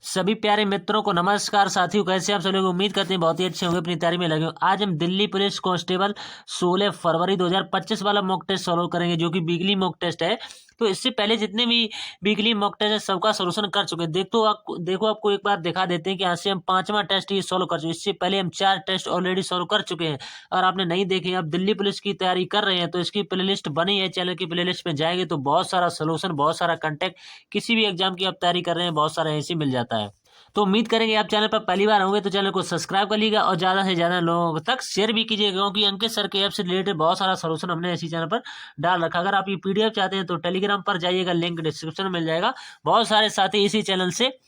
सभी प्यारे मित्रों को नमस्कार। साथियों, कैसे आप सब लोग? उम्मीद करते हैं बहुत ही अच्छे होंगे, अपनी तैयारी में लगे हो। आज हम दिल्ली पुलिस कांस्टेबल 16 फरवरी 2025 वाला मॉक टेस्ट सॉल्व करेंगे, जो कि वीकली मॉक टेस्ट है। तो इससे पहले जितने भी वीकली मॉक टेस्ट है सबका सोल्यूशन कर चुके हैं। देखो आपको एक बार दिखा देते हैं कि यहाँ से हम 5वां टेस्ट ये सॉल्व कर चुके हैं। इससे पहले हम 4 टेस्ट ऑलरेडी सॉल्व कर चुके हैं। और आपने नहीं देखे, आप दिल्ली पुलिस की तैयारी कर रहे हैं तो इसकी प्लेलिस्ट बनी है, चैनल की प्लेलिस्ट में जाएंगे तो बहुत सारा सोल्यूशन, बहुत सारा कंटेंट, किसी भी एग्जाम की आप तैयारी कर रहे हैं बहुत सारा ऐसे मिल जाता है। तो उम्मीद करेंगे आप चैनल पर पहली बार होंगे तो चैनल को सब्सक्राइब कर लीजिएगा और ज़्यादा से ज़्यादा लोगों तक शेयर भी कीजिएगा, क्योंकि अंकित सर के ऐप से रिलेटेड बहुत सारा सोल्यूशन हमने इसी चैनल पर डाल रखा। अगर आप ये पीडीएफ चाहते हैं तो टेलीग्राम पर जाइएगा, लिंक डिस्क्रिप्शन में मिल जाएगा। बहुत सारे साथी इसी चैनल से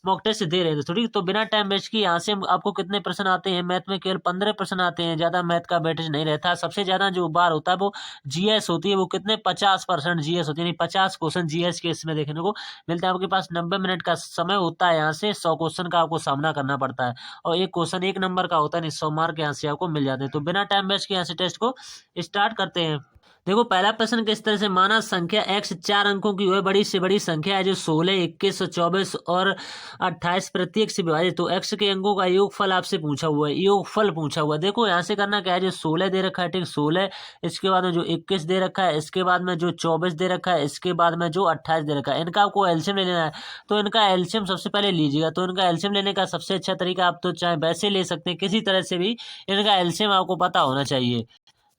मॉक टेस्ट दे रहे थे थोड़ी। तो बिना टाइम वेस्ट किए यहाँ से आपको कितने प्रश्न आते हैं? मैथ में केवल 15 प्रश्न आते हैं, ज़्यादा मैथ का वेटेज नहीं रहता। सबसे ज़्यादा जो बार होता है वो जीएस होती है। वो कितने 50% जीएस होती है, यानी 50 क्वेश्चन जीएस के इसमें देखने को मिलता है। आपके पास 90 मिनट का समय होता है, यहाँ से 100 क्वेश्चन का आपको सामना करना पड़ता है और एक क्वेश्चन 1 नंबर का होता है, नहीं 100 मार्क यहाँ से आपको मिल जाते हैं। तो बिना टाइम वेस्ट किए यहाँ से टेस्ट को स्टार्ट करते हैं। देखो पहला प्रश्न किस तरह से, माना संख्या x 4 अंकों की वह बड़ी से बड़ी संख्या है जो 16, 21, 24 और 28 प्रत्येक से विभाजित। तो x के अंकों का योगफल आपसे पूछा हुआ है, योगफल पूछा हुआ है। देखो यहाँ से करना क्या है, जो 16 दे रखा है, ठीक 16, इसके बाद में जो 21 दे रखा है, इसके बाद में जो 24 दे रखा है, इसके बाद में जो 28 दे रखा है, इनका आपको एलसीएम ले लेना है। तो इनका एलसीएम सबसे पहले लीजिएगा। तो इनका एलसीएम लेने का सबसे अच्छा तरीका, आप तो चाहे वैसे ले सकते हैं, किसी तरह से भी इनका एलसीएम आपको पता होना चाहिए।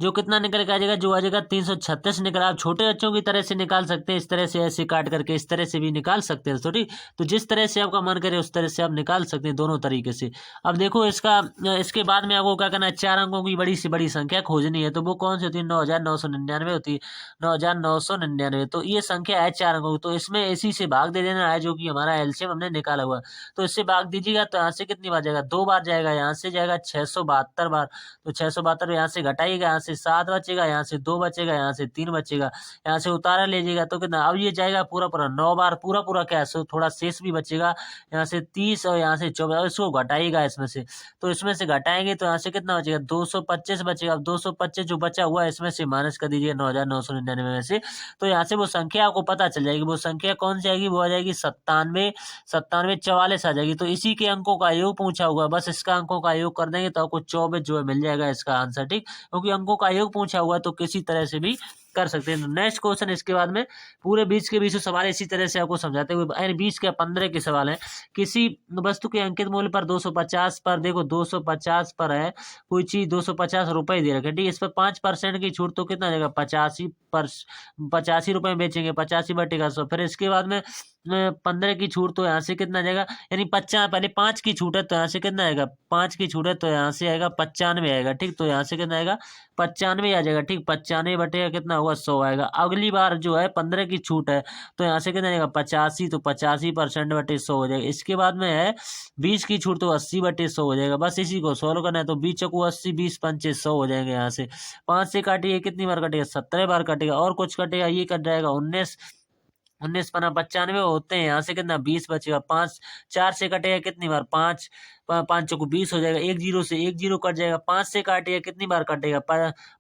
जो कितना निकल के आ जाएगा, जो आ जाएगा 336 निकल। आप छोटे बच्चों की तरह से निकाल सकते हैं, इस तरह से ऐसे काट करके इस तरह से भी निकाल सकते हैं। तो ठीक, तो जिस तरह से आपका मन करे उस तरह से आप निकाल सकते हैं, दोनों तरीके से। अब देखो इसके बाद में आपको क्या करना है, 4 अंकों की बड़ी से बड़ी संख्या खोजनी है। तो वो कौन सी होती है? 9999 होती है, 9999। तो ये संख्या है 4 अंकों की, तो इसमें इसी से भाग दे देना है, जो कि हमारा एलसीएम हमने निकाला हुआ है। तो इससे भाग दीजिएगा तो यहाँ से कितनी बार जाएगा? 2 बार जाएगा। यहाँ से जाएगा 672 बार। तो 672 यहाँ से घटाइएगा, यहाँ से 7 बचेगा, यहाँ से 2 बचेगा, यहाँ से 3 बचेगा, यहाँ से उतारा लीजिएगा तो कितना? अब ये जाएगा पूरा पूरा 9 बार, पूरा पूरा क्या है, सो थोड़ा शेष भी बचेगा, यहाँ से 30 और यहाँ से 24। इसको घटाइएगा इसमें से, तो इसमें से घटाएंगे तो यहाँ से कितना बचेगा? 225 बचेगा। अब 225 जो बचा हुआ है इसमें से माइनस कर दीजिए 9999 में से। तो यहाँ से वो संख्या आपको पता चल जाएगी। वो संख्या कौन सी आएगी? वो आ जाएगी 97, 97 44 आ जाएगी। तो इसी के अंकों का योग पूछा हुआ है, बस इसका अंकों का योग कर देंगे तो आपको 24 जो है मिल जाएगा इसका आंसर, ठीक। क्योंकि अंकों का योग पूछा हुआ है तो किसी तरह से भी कर सकते हैं। नेक्स्ट क्वेश्चन, इसके बाद में पूरे 20 के 20 सवाल इसी तरह से आपको समझाते हुए, 20 के 15 के सवाल हैं। किसी वस्तु के अंकित मूल्य पर 250 पर, देखो 250 पर है कोई चीज, 250 रुपए दे रखे, ठीक है। इस पर 5% की छूट, तो कितना जाएगा? 85 पर, 85 रुपए में बेचेंगे, 85 बटेगा 100। फिर इसके बाद में 15 की छूट, तो यहाँ से कितना जाएगा? यानी 50, पहले 5 की छूट है तो यहाँ से कितना आएगा? 5 की छूट है तो यहाँ से आएगा 95 आएगा, ठीक। तो यहाँ से कितना आएगा? 95 आ जाएगा, ठीक। 95 बटेगा कितना हुआ? 100 आएगा। अगली बार जो है 15 की छूट है तो यहाँ से कितना आएगा? 85, तो 85% बटे 100 हो जाएगा। इसके बाद में है 20 की छूट, तो 80 बटे 100 हो जाएगा। बस इसी को सोल्व करना है। तो 20 चौको 80, 20 पंचे 100 हो जाएंगे। यहाँ से 5 से काटिए, कितनी बार कटेगा? 17 बार कटेगा। और कुछ कटेगा, ये कट जाएगा 19, 19 पना 95 होते हैं। यहाँ से कितना? 20 बचेगा। 5 4 से कटेगा कितनी बार? 5, 5 चौको 20 हो जाएगा। एक जीरो से एक जीरो कट जाएगा। 5 से काटेगा कितनी बार कटेगा?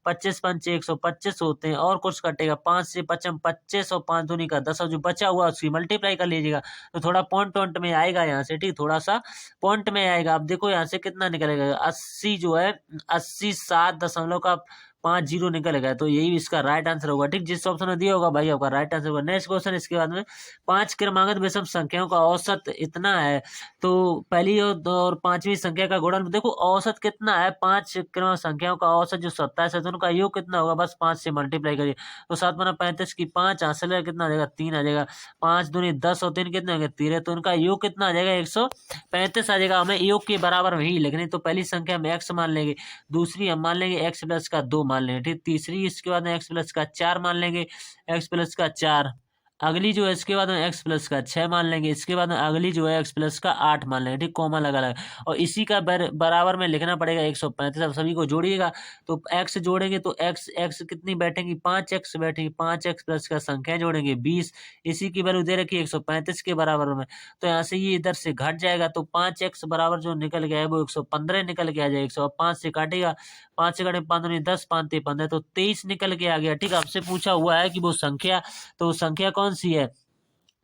25 पंचे 125 होते हैं। और कुछ कटेगा? 5 से 55, 25 और 5 दूनी का 10, और जो बचा हुआ उसकी मल्टीप्लाई कर लीजिएगा तो थोड़ा पॉइंट वॉइंट में आएगा यहाँ से, ठीक। थोड़ा सा पॉइंट में आएगा। अब देखो यहाँ से कितना निकलेगा? 80 जो है 87.5 निकल गया। तो यही इसका राइट आंसर होगा, ठीक। जिस ऑप्शन में दिया होगा भाई आपका राइट आंसर होगा। नेक्स्ट क्वेश्चन, इसके बाद में 5 क्रमांकित विषम संख्याओं का औसत इतना है। तो पहली और 5वीं संख्या का गुणन, देखो औसत कितना है? 5 क्रमांक संख्याओं का औसत जो 27 है, तो उनका योग कितना होगा? बस 5 से मल्टीप्लाई करिए। तो 7 बना 35 की 5 हासिल है, कितना आ जाएगा? 3 आ जाएगा। 5 दूनी 10 और 3 कितने हो गए? 13। तो उनका योग कितना आ जाएगा? 135 आ जाएगा। हमें योग के बराबर वही लिखने। तो पहली संख्या हम x मान लेंगे, दूसरी हम मान लेंगे x प्लस का 2 मान लेंगे, ठीक। तीसरी इसके बाद में x प्लस का 4 मान लेंगे, x प्लस का 4। अगली जो है इसके बाद में x प्लस का 6 मान लेंगे। इसके बाद में अगली जो है x प्लस का 8 मान लेंगे, ठीक। कॉमा लगा लगा, और इसी का बराबर में लिखना पड़ेगा 135। अब सभी को जोड़िएगा तो x जोड़ेंगे तो x कितनी बैठेंगी? 5x बैठेंगी। 5x प्लस का संख्या जोड़ेंगे 20, इसी की वैल्यू दे रखी है 135 के बराबर में। तो यहाँ से ये इधर से घट जाएगा, तो 5x बराबर जो निकल गया है वो 115 निकल के आ जाएगा। 105 से काटेगा, 5 से काटे 5 दूनी 10, 5 ते 15, तो 23 निकल के आ गया, ठीक। आपसे पूछा हुआ है कि वो संख्या, तो संख्या कौन सी है?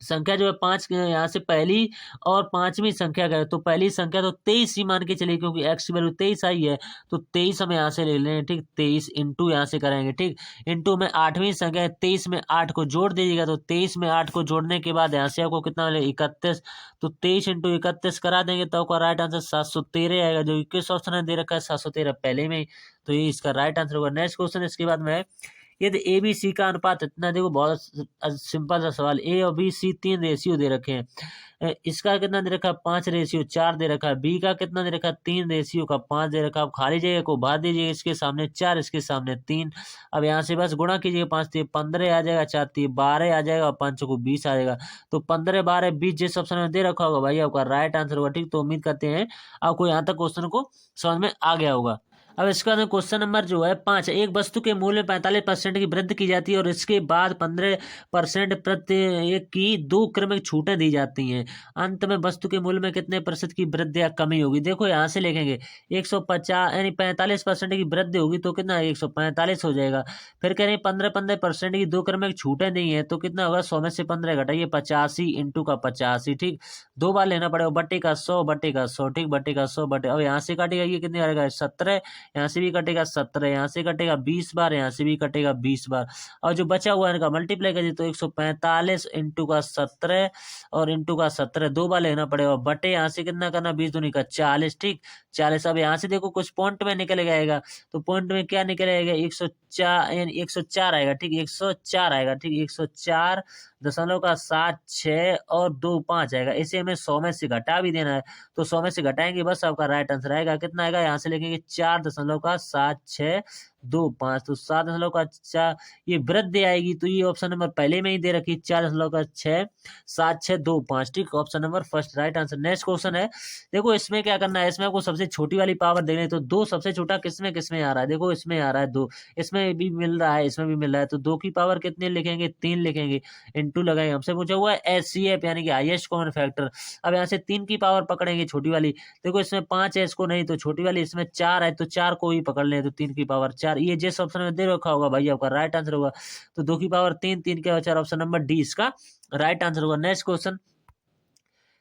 संख्या जो है 5 यहाँ से पहली और 5वीं संख्या का है, तो पहली संख्या तो 23 ही मान के चलिए, क्योंकि x की वैल्यू 23 आई है, तो 23 हम यहाँ से ले लें, ठीक। 23 इंटू यहाँ से करेंगे, ठीक। इंटू में 8वीं संख्या है, 23 में 8 को जोड़ दीजिएगा, तो 23 में 8 को जोड़ने के बाद यहाँ से आपको कितना मिलेगा, 31। तो 23 इंटू 31 करा देंगे तो आपका राइट आंसर 713 आएगा, जो किस ऑप्शन में दे रखा है, 713 पहले में ही। तो ये इसका राइट आंसर होगा। नेक्स्ट क्वेश्चन इसके बाद में है, यदि ए बी सी का अनुपात इतना, देखो बहुत सिंपल सा सवाल, ए और बी सी 3 रेशियो दे रखे हैं। इसका कितना दे रखा है, 5:4 दे रखा है। बी का कितना दे रखा है, 3:5 दे रखा है। अब खाली जगह को भर दीजिए, इसके सामने 4, इसके सामने 3। अब यहाँ से बस गुणा कीजिए, 5 15 आ जाएगा, 4 12 आ जाएगा, और 5 को 20 आ जाएगा। तो 15 12 20 जिस ऑप्शन में दे रखा होगा भाई आपका राइट आंसर होगा, ठीक। तो उम्मीद करते हैं आपको यहाँ तक क्वेश्चन को समझ में आ गया होगा। अब इसका क्वेश्चन नंबर जो है 5, एक वस्तु के मूल्य में 45% की वृद्धि की जाती है और इसके बाद 15% प्रत्येक की 2 क्रमिक छूटें दी जाती हैं। अंत में वस्तु के मूल्य में कितने प्रतिशत की वृद्धि या कमी होगी। देखो यहाँ से लिखेंगे 150 यानी 45% की वृद्धि होगी तो कितना 145 हो जाएगा। फिर कह रहे हैं 15% की 2 क्रमिक छूटें दी हैं तो कितना होगा, 100 में से 15 घटाइए, 85 इंटू का 85, ठीक। 2 बार लेना पड़ेगा, बट्टे का 100 बट्टे का 100, ठीक। बट्टे का 100 बट्टे, अब यहाँ से काटेगा ये कितने आएगा, 17, यहाँ से भी कटेगा 17, यहाँ से कटेगा 20 बार, यहाँ से भी कटेगा 20 बार, और जो बचा हुआ है इनका मल्टीप्लाई कर दिए तो 145 इंटू का 17 और इंटू का 17 2 बार लेना पड़ेगा, बटे यहाँ से कितना करना, 20 दूनी का 40, ठीक। 40। अब यहाँ से देखो कुछ पॉइंट में निकल आएगा, तो पॉइंट में क्या निकल आएगा, 104 यानी 104 आएगा, ठीक। 104 आएगा, ठीक। 104.76 और 25 आएगा। इसे हमें 100 में से घटा भी देना है, तो 100 में से घटाएंगे, बस आपका राइट आंसर आएगा कितना आएगा, यहाँ से लिखेंगे 4.7625, तो 7.4 ये वृद्धि आएगी, तो ये ऑप्शन नंबर पहले में ही दे रखी 4.7625, ठीक। Option number first right answer. Next question है, देखो इसमें क्या करना है, इसमें आपको सबसे छोटी वाली पावर देनी है, तो 2 सबसे छोटा किसमें आ रहा है, देखो इसमें आ रहा है 2, इसमें भी मिल रहा है, इसमें भी मिल रहा है, तो 2 की पावर कितने लिखेंगे, 3 लिखेंगे, इंटू लगाएंगे। हमसे पूछा हुआ है HCF यानी कि हाईएस्ट कॉमन फैक्टर। अब यहाँ से 3 की पावर पकड़ेंगे छोटी वाली, देखो इसमें 5 है, इसको नहीं, तो छोटी वाली इसमें 4 है, तो 4 को ही पकड़ लें, तो 3 की पावर 4, ये जिस ऑप्शन में दे रखा होगा भाई आपका राइट आंसर होगा। तो 2 की पावर 3, 3 के 4, ऑप्शन नंबर डी इसका राइट आंसर होगा। नेक्स्ट क्वेश्चन,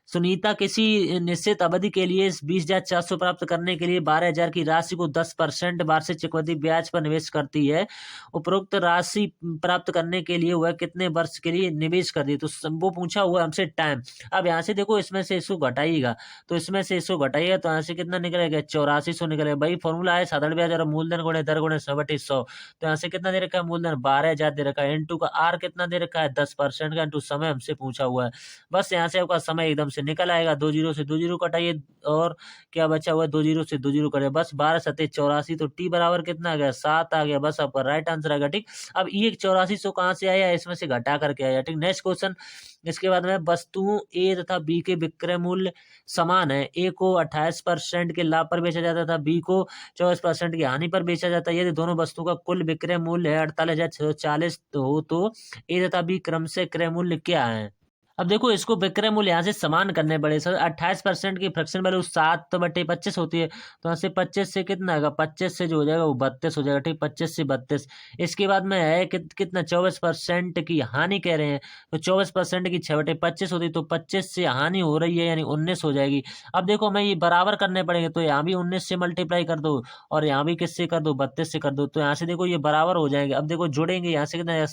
सुनीता किसी निश्चित अवधि के लिए 20,400 प्राप्त करने के लिए 12,000 की राशि को 10% वार्षिक चक्रवृद्धि ब्याज पर निवेश करती है। उपरोक्त राशि प्राप्त करने के लिए वह कितने वर्ष के लिए निवेश कर दी, तो वो पूछा हुआ हमसे टाइम। अब यहाँ से देखो इसमें से इसको घटाइएगा, तो इसमें से इसको घटाइएगा तो यहाँ से कितना निकलेगा, 8400 निकलेगा। भाई फॉर्मूला है साधारण ब्याज और मूलधन गुणे दर गुणे 100/100, तो यहाँ से कितना दे रखा है, मूलधन 12,000 दे रखा है, इंटू का आर कितना दे रखा है 10% का, इंटू समय हमसे पूछा हुआ है। बस यहाँ से आपका समय एकदम से निकल आएगा, 2 जीरो से 2 जीरो कटाइए और क्या बचा हुआ है, 2 जीरो से 2 जीरो कटाइए, बस 12×7=84, तो टी बराबर कितना आ गया, 7 आ गया, बस आपका राइट आंसर आ गया, ठीक। अब ये 8400 कहाँ से आया, इसमें से घटा करके आया, ठीक। नेक्स्ट क्वेश्चन, इसके बाद में वस्तुओं ए तथा बी के विक्रय मूल्य समान है, ए को 28% के लाभ पर बेचा जाता था, बी को 24% की हानि पर बेचा जाता है। यदि दोनों वस्तुओं का कुल विक्रय मूल्य है 48,640 हो तो ए तथा बी क्रम से क्रय मूल्य क्या है। अब देखो इसको विक्रय मूल्य यहाँ से समान करने पड़े सर, 28% की फ्रैक्शन वैल्यू 7/25 होती है, तो यहाँ से 25 से कितना आएगा, 25 से जो हो जाएगा वो 32 हो जाएगा, ठीक। 25 से 32। इसके बाद में है कितना 24% की हानि कह रहे हैं, तो 24% की 6/25 होती है, तो 25 से हानि हो रही है यानी 19 हो जाएगी। अब देखो हमें ये बराबर करने पड़ेंगे, तो यहाँ भी 19 से मल्टीप्लाई कर दो और यहाँ भी किससे कर दो, 32 से कर दो, तो यहाँ से देखो ये बराबर हो जाएंगे। अब देखो जोड़ेंगे, यहाँ से कितना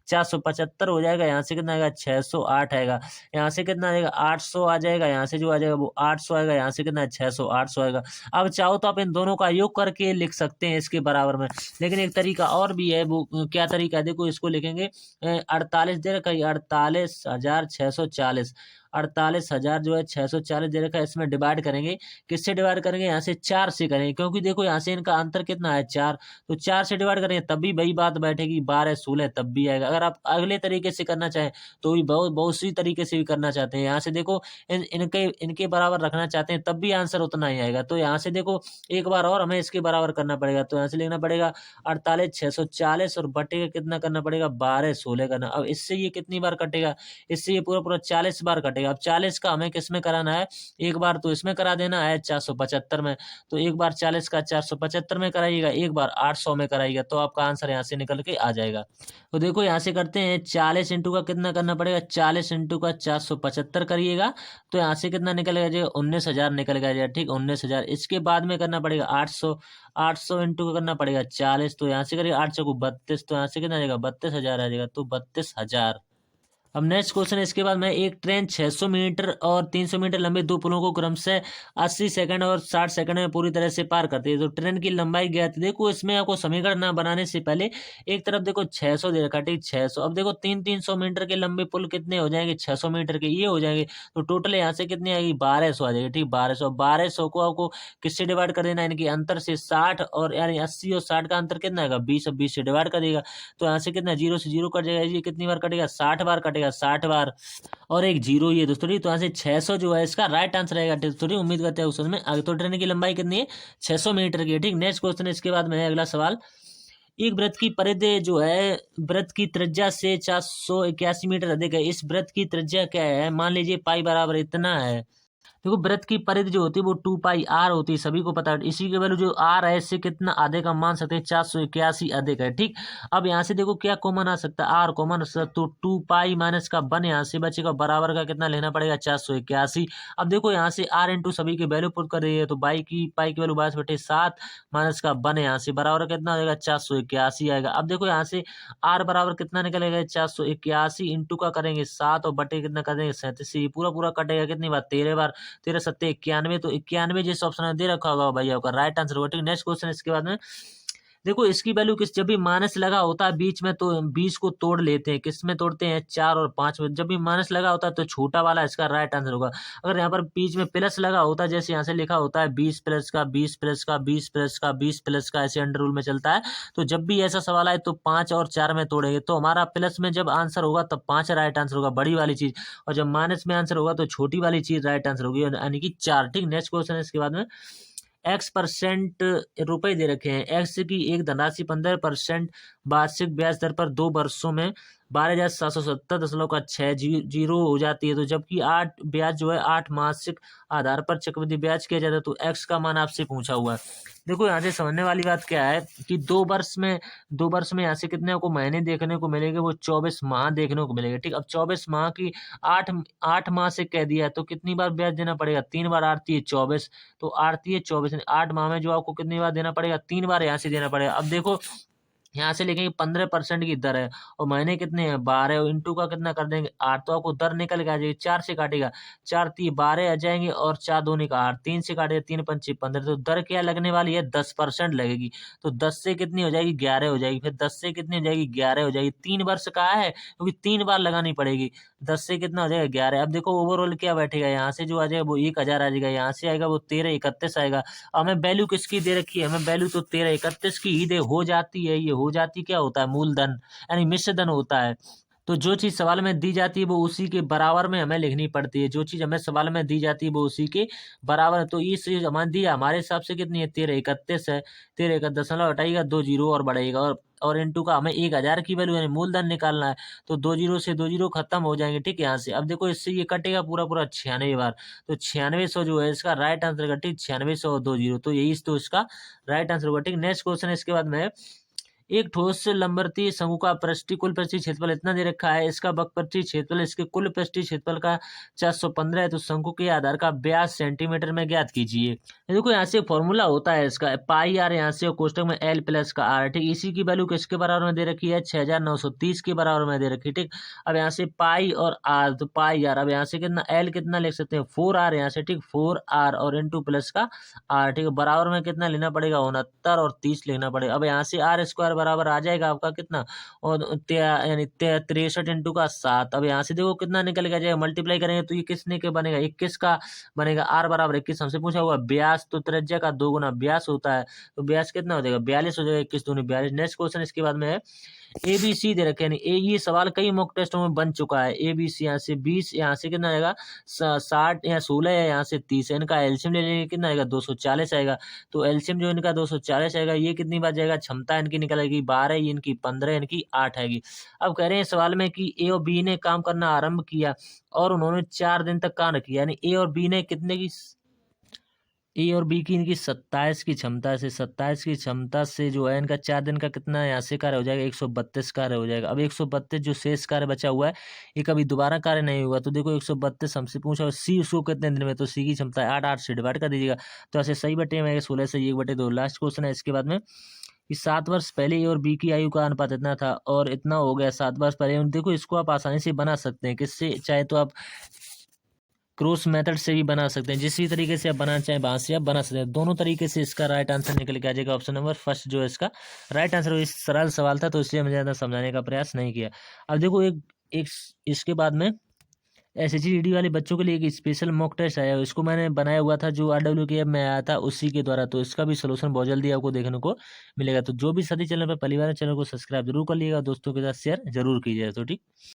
475 हो जाएगा, यहाँ से कितना आएगा 608 आएगा, यहाँ से कितना आएगा 800 आ जाएगा, यहाँ से जो आ जाएगा वो 800 आएगा, यहाँ से कितना 600 800 आएगा। अब चाहो तो आप इन दोनों का योग करके लिख सकते हैं इसके बराबर में, लेकिन एक तरीका और भी है, वो क्या तरीका है, देखो इसको लिखेंगे 48 दे रखा है, 48,640, 48,000 जो है 640 दे रखा है, इसमें डिवाइड करेंगे, किससे डिवाइड करेंगे, यहाँ से 4 से करेंगे, क्योंकि देखो यहाँ से इनका अंतर कितना है 4, तो 4 से डिवाइड करेंगे तब भी वही बात बैठेगी, 12 16 तब भी आएगा। अगर आप अगले तरीके से करना चाहें तो भी बहुत सी तरीके से भी करना चाहते हैं, यहाँ से देखो इनके बराबर रखना चाहते हैं तब भी आंसर उतना ही आएगा। तो यहाँ से देखो एक बार और हमें इसके बराबर करना पड़ेगा, तो यहाँ से लिखना पड़ेगा 48,640 और बटे का कितना करना पड़ेगा 12 16 करना। अब इससे ये कितनी बार कटेगा, इससे ये पूरा 40 बार कटेगा, जाएगा। अब 40 का हमें किस में कराना है, एक बार तो इसमें करा देना है 475 में, तो एक बार 40 का 475 में कराइएगा, एक बार 800 में कराइएगा, तो आपका आंसर यहाँ से निकल के आ जाएगा। तो देखो यहाँ से करते हैं, 40 इंटू का कितना करना पड़ेगा, 40 इंटू का 475 करिएगा, तो यहाँ से कितना निकल जाएगा, 19,000 निकल जाएगा। ठीक, 19,000। इसके बाद में करना पड़ेगा 800, 800 इंटू का करना पड़ेगा 40, तो यहाँ से करिए 800 को 32, तो यहाँ से कितना आ जाएगा, 32,000 आ जाएगा, तो 32,000। अब नेक्स्ट क्वेश्चन है, इसके बाद में एक ट्रेन 600 मीटर और 300 मीटर लंबे दो पुलों को क्रमशः 80 सेकंड और 60 सेकंड में पूरी तरह से पार करती है, तो ट्रेन की लंबाई ज्ञात है। देखो इसमें आपको समीकरण ना बनाने से पहले एक तरफ देखो 600 दे रखा है, ठीक, 600। अब देखो 300 मीटर के लंबे पुल कितने हो जाएंगे, 600 मीटर के ये हो जाएंगे, तो टोटल यहाँ से कितनी आएगी, 1200 आ जाएगी। ठीक, 1200, 1200 को आपको किससे डिवाइड कर देना, इनके अंतर से 60, और यानी 80 और 60 का अंतर कितना आएगा, 20, 20 से डिवाइड कर देगा, तो यहाँ से कितना, 0 से 0 कट जाएगा, ये कितनी बार कटेगा, 60 बार कटेगा, 60 बार, और एक जीरो ही है दोस्तों। ठीक, तो यहाँ से 600 जो है इसका राइट आंसर आएगा दोस्तों। उम्मीद करते हैं उस में आगे। तो ट्रेन की लंबाई कितनी है, 600 मीटर की है। ठीक, नेक्स्ट क्वेश्चन है, इसके बाद में है अगला सवाल, एक वृत्त की परिधि जो है वृत्त की त्रिज्या से 481 मीटर अधिक है, इस वृत्त की त्रिज्या क्या है, मान लीजिए पाई बराबर इतना है। देखो वृत्त की परिधि जो होती है वो 2 पाई r होती है, सभी को पता है। इसी के वैल्यू जो r है इससे कितना अधिक हम मान सकते हैं, 481 अधिक है। ठीक, अब यहाँ से देखो क्या कॉमन आ सकता है, r कॉमन, तो 2 पाई माइनस का 1 यहाँ से बचेगा, बराबर का कितना लेना पड़ेगा, 481। अब देखो यहाँ से r इंटू सभी के वैल्यू पुट कर रही है, तो पाई की वैल्यू 22/7 माइनस का 1 यहाँ से बराबर कितना हो जाएगा, 481 आएगा। अब देखो यहाँ से r बराबर कितना निकलेगा, 481 इंटू का करेंगे 7 और बटे कितना कर देंगे 37, ये पूरा पूरा कटेगा कितनी बार, 13 बार, 13 सत्ते 91, तो 91 जिस ऑप्शन में दे रखा होगा भाई आपका राइट आंसर होगा। ठीक, नेक्स्ट क्वेश्चन इसके बाद में देखो इसकी वैल्यू किस, जब भी माइनस लगा होता है बीच में तो 20 को तोड़ लेते हैं, किस में तोड़ते हैं, 4 और 5 में। जब भी माइनस लगा होता है तो छोटा वाला इसका राइट आंसर होगा। अगर यहाँ पर बीच में प्लस लगा होता है, जैसे यहाँ से लिखा होता है 20 प्लस का 20 प्लस का 20 प्लस का 20 प्लस का, ऐसे अंडर रूल में चलता है, तो जब भी ऐसा सवाल आए तो 5 और 4 में तोड़ेंगे, तो हमारा प्लस में जब आंसर होगा तब 5 राइट आंसर होगा, बड़ी वाली चीज, और जब माइनस में आंसर होगा तो छोटी वाली चीज राइट आंसर होगी, यानी कि 4। ठीक, नेक्स्ट क्वेश्चन है इसके बाद में, x% रुपए दे रखे हैं, एक्स की एक धनराशि 15% वार्षिक ब्याज दर पर 2 वर्षों में 12,770.6 हो जाती है, तो जबकि 8 ब्याज जो है 8 मासिक आधार पर चक्रवृद्धि ब्याज किया जाता है, तो एक्स का मान आपसे पूछा हुआ है। देखो यहाँ से समझने वाली बात क्या है कि 2 वर्ष में यहाँ से कितने को महीने देखने को मिलेंगे, वो 24 माह देखने को मिलेंगे। ठीक, अब 24 माह की 8 माह से कह दिया है, तो कितनी बार ब्याज देना पड़ेगा, 3 बार, 8 3 24, तो 8 3 24, 8 माह में जो आपको कितनी बार देना पड़ेगा, 3 बार यहाँ से देना पड़ेगा। अब देखो यहाँ से लेंगे 15% की दर है, और महीने कितने हैं, 12, और इंटू का कितना कर देंगे 8, तो आपको दर निकल के आ जाएगी, 4 से काटेगा, 4 3 12 आ जाएंगे, और 4 दूनी का 8, 3 से काटेगा 3 पंचे 15, तो दर क्या लगने वाली है, 10% लगेगी, तो 10 से कितनी हो जाएगी, 11 हो जाएगी, फिर 10 से कितनी हो जाएगी, 11 हो जाएगी। 3 वर्ष का है क्योंकि 3 बार लगानी पड़ेगी, 10 से कितना हो जाएगा, 11। अब देखो ओवरऑल क्या बैठेगा, यहाँ से जो आ जाएगा वो 1000 आ जाएगा, यहाँ से आएगा वो 1331 आएगा। हमें वैल्यू किसकी दे रखी है, हमें वैल्यू तो 1331 की ही दे हो जाती है, ये हो जाती क्या होता है, मूलधन यानी मिश्र धन होता है। तो जो चीज सवाल में दी जाती है वो उसी के बराबर में हमें लिखनी पड़ती है, जो चीज हमें सवाल में दी जाती है वो उसी के बराबर है। तो ये चीज हमारे दी हमारे हिसाब से कितनी है, 1331 है, 1331 हटाइएगा 2 जीरो और बढ़ेगा, और इंटू का हमें 1000 की वैल्यू यानी मूलधन निकालना है, तो 2 जीरो से 2 जीरो खत्म हो जाएंगे। ठीक, यहाँ से अब देखो इससे ये कटेगा पूरा पूरा 96 बार, तो 9600 जो है इसका राइट आंसर का। ठीक, 9600 और 2 जीरो, तो यही तो इसका राइट आंसर होगा। ठीक, नेक्स्ट क्वेश्चन इसके बाद में, एक ठोस लंबवर्तीय शंकु का कुल पृष्ठीय क्षेत्रफल इतना दे रखा है, इसका वक्रपृष्ठीय क्षेत्रफल इसके कुल पृष्ठीय क्षेत्रफल का 415 है, तो शंकु के आधार का व्यास सेंटीमीटर में ज्ञात कीजिए। देखो यहाँ से फॉर्मूला होता है इसका पाई आर, यहाँ से कोष्टक में एल प्लस का आर। ठीक, इसी की वैल्यू किसके बराबर में दे रखी है, 6930 के बराबर में दे रखी है। ठीक, अब यहाँ से पाई और आर, तो पाई आर, अब यहाँ से कितना एल कितना लिख सकते हैं 4r यहाँ से। ठीक, 4r और इंटू प्लस का आर। ठीक, बराबर में कितना लेना पड़ेगा 69 और 30 लेना पड़ेगा। अब यहाँ से आर स्क्वायर बराबर आ जाएगा आपका कितना, और यानी 63 इंटू का 7। अब यहाँ से देखो कितना निकल के जाएगा, मल्टीप्लाई करेंगे तो ये किसने के बनेगा, 21 का बनेगा, आर बराबर 21 हमसे पूछा हुआ। ब्यास तो त्रिज्या का 2 गुना ब्यास होता है, तो ब्यास कितना हो जाएगा 42 हो जाएगा, 21 दूनी 42। नेक्स्ट क्वेश्चन इसके बाद में है, ABC दे रखे हैं, ये सवाल कई मॉक टेस्टों में बन चुका है। ABC यहाँ से 20, यहाँ से कितना आएगा 60 या 16 या यहाँ से 30, इनका एलसीएम ले लेंगे कितना आएगा 240 आएगा। तो एलसीएम जो इनका 240 आएगा, ये कितनी बार जाएगा, क्षमता इनकी निकल आएगी 12, ये इनकी 15, इनकी 8 आएगी। अब कह रहे हैं सवाल में कि ए और बी ने काम करना आरंभ किया और उन्होंने 4 दिन तक काम किया, यानी ए और बी ने कितने की, ए और बी की इनकी 27 की क्षमता से, 27 की क्षमता से जो है इनका 4 दिन का कितना यहाँ से कार्य हो जाएगा, 132 कार्य हो जाएगा। अब 132 जो शेष कार्य बचा हुआ है, ये कभी दोबारा कार्य नहीं होगा। तो देखो 132 हमसे पूछा सी उसको कितने दिन में, तो सी की क्षमता है 8, 8 से डिवाइड कर दीजिएगा। तो ऐसे सही बटे में 16 से 1/2। लास्ट क्वेश्चन है इसके बाद में कि 7 वर्ष पहले ए और बी की आयु का अनुपात इतना था और इतना हो गया 7 वर्ष पहले। देखो इसको आप आसानी से बना सकते हैं, किससे, चाहे तो आप क्रॉस मेथड से भी बना सकते हैं, जिस भी तरीके से आप बनाना चाहें वहां से आप बना सकते हैं। दोनों तरीके से इसका राइट आंसर निकल के आ जाएगा। ऑप्शन नंबर फर्स्ट जो है इसका राइट आंसर। इस सरल सवाल था तो इसलिए मैंने ज़्यादा समझाने का प्रयास नहीं किया। अब देखो एक इसके बाद में SHGD वाले बच्चों के लिए एक स्पेशल मॉक टेस्ट आया, इसको मैंने बनाया हुआ था जो RWK में आया था उसी के द्वारा। तो इसका भी सोल्यूशन बहुत जल्दी आपको देखने को मिलेगा। तो जो भी सभी चैनल पर पहली बार चैनल को सब्सक्राइब जरूर कर लीजिएगा, दोस्तों के साथ शेयर जरूर कीजिएगा। तो ठीक।